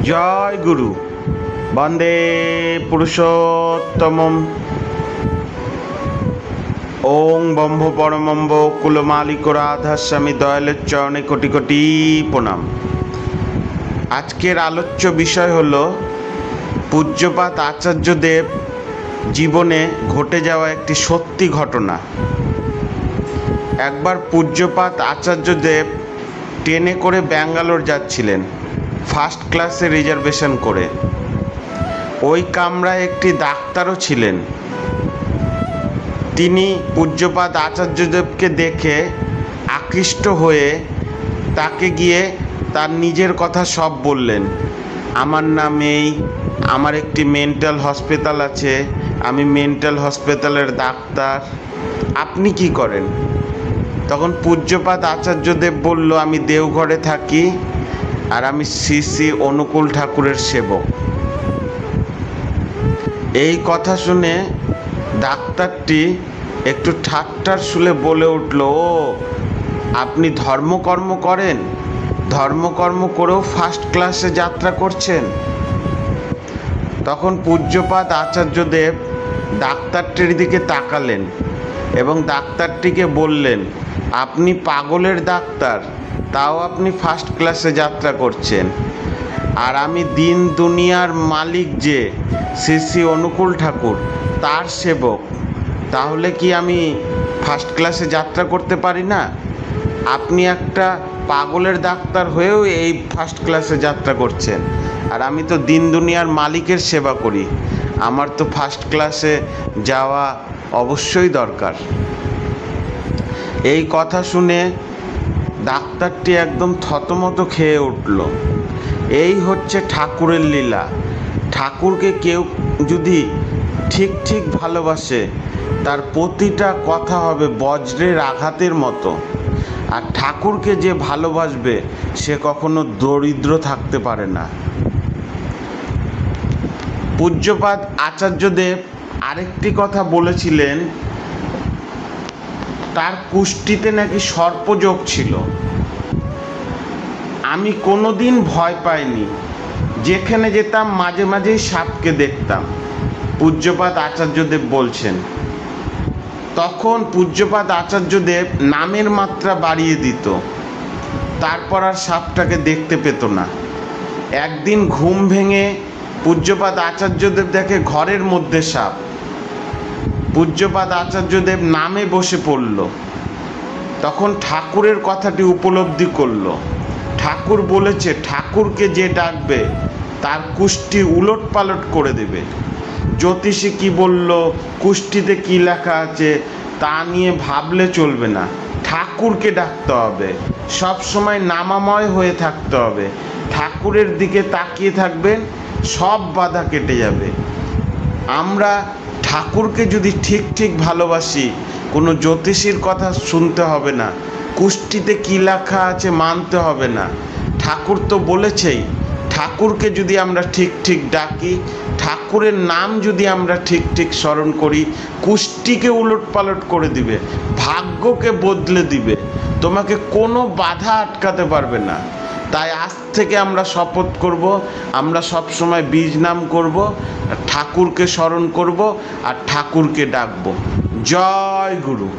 জয় গুরু। বন্দে পুরুষোত্তমম। ওং ব্রহ্ম পরমম্ব কুলমালিক রাধাস্বামী দয়ালের চরণে কোটি কোটি প্রণাম। আজকের আলোচ্য বিষয় হল পূজ্যপাদ আচার্যদেব জীবনে ঘটে যাওয়া একটি সত্যি ঘটনা। একবার পূজ্যপাদ আচার্যদেব ট্রেনে করে ব্যাঙ্গালোর যাচ্ছিলেন, ফার্স্ট ক্লাসে রিজার্ভেশন করে। ওই কামরায় একটি ডাক্তারও ছিলেন। তিনি পূজ্যপাদ আচার্যদেবকে দেখে আকৃষ্ট হয়ে তাকে গিয়ে তার নিজের কথা সব বললেন। আমার নাম এই, আমার একটি মেন্টাল হসপিটাল আছে, আমি মেন্টাল হসপিটালের ডাক্তার, আপনি কি করেন? তখন পূজ্যপাদ আচার্যদেব বলল, আমি দেওঘরে থাকি আর আমি শ্রী শ্রী অনুকূল ঠাকুরের সেবক। এই কথা শুনে ডাক্তারটি একটু ঠাট্টার সুরে বলে উঠল, ও আপনি ধর্মকর্ম করেন? ধর্মকর্ম করেও ফার্স্ট ক্লাসে যাত্রা করছেন? তখন পূজ্যপাদ আচার্যদেব ডাক্তারটির দিকে তাকালেন এবং ডাক্তারটিকে বললেন, আপনি পাগলের ডাক্তার, তাও আপনি ফার্স্ট ক্লাসে যাত্রা করছেন, আর আমি দিন দুনিয়ার মালিক যে শ্রী শ্রী অনুকূল ঠাকুর, তার সেবক, তাহলে কি আমি ফার্স্ট ক্লাসে যাত্রা করতে পারি না? আপনি একটা পাগলের ডাক্তার হয়েও এই ফার্স্ট ক্লাসে যাত্রা করছেন, আর আমি তো দিন দুনিয়ার মালিকের সেবা করি, আমার তো ফার্স্ট ক্লাসে যাওয়া অবশ্যই দরকার। এই কথা শুনে ডাক্তারটি একদম থতমত খেয়ে উঠল। এই হচ্ছে ঠাকুরের লীলা। ঠাকুরকে কেউ যদি ঠিক ঠিক ভালোবাসে, তার প্রতিটা কথা হবে বজ্রের আঘাতের মতো। আর ঠাকুরকে যে ভালোবাসবে সে কখনো দরিদ্র থাকতে পারে না। পূজ্যপাদ আচার্যদেব আরেকটি কথা বলেছিলেন, তার কুষ্ঠিতে নাকি সর্পযোগ ছিল। আমি কোনোদিন ভয় পাইনি, যেখানে যেতাম মাঝে মাঝেই সাপকে দেখতাম, পূজ্যপাদ আচার্যদেব বলছেন। তখন পূজ্যপাদ আচার্যদেব নামের মাত্রা বাড়িয়ে দিত, তারপর আর সাপটাকে দেখতে পেত না। একদিন ঘুম ভেঙে পূজ্যপাদ আচার্যদেব দেখে ঘরের মধ্যে সাপ। পূজ্যপাদ আচার্যদেব নামে বসে পড়ল। তখন ঠাকুরের কথাটি উপলব্ধি করল। ঠাকুর বলেছে, ঠাকুরকে যে ডাকবে তার কুষ্টি উলট পালট করে দেবে। জ্যোতিষী কি বলল, কুষ্টিতে কি লেখা আছে তা নিয়ে ভাবলে চলবে না, ঠাকুরকে ডাকতে হবে, সব সময় নামাময় হয়ে থাকতে হবে, ঠাকুরের দিকে তাকিয়ে থাকবেন, সব বাধা কেটে যাবে। আমরা ঠাকুরকে যদি ঠিক ঠিক ভালোবাসি, কোনো জ্যোতিষীর কথা শুনতে হবে না, কুষ্টিতে কী লেখা আছে মানতে হবে না। ঠাকুর তো বলেছেই, ঠাকুরকে যদি আমরা ঠিক ঠিক ডাকি, ঠাকুরের নাম যদি আমরা ঠিক ঠিক স্মরণ করি, কুষ্টিকে উলট পালট করে দিবে, ভাগ্যকে বদলে দিবে, তোমাকে কোনো বাধা আটকাতে পারবে না। তাই আজ থেকে আমরা শপথ করব, আমরা সব সময় বীজ নাম করব, ঠাকুরকে স্মরণ করব আর ঠাকুরকে ডাকব। জয় গুরু।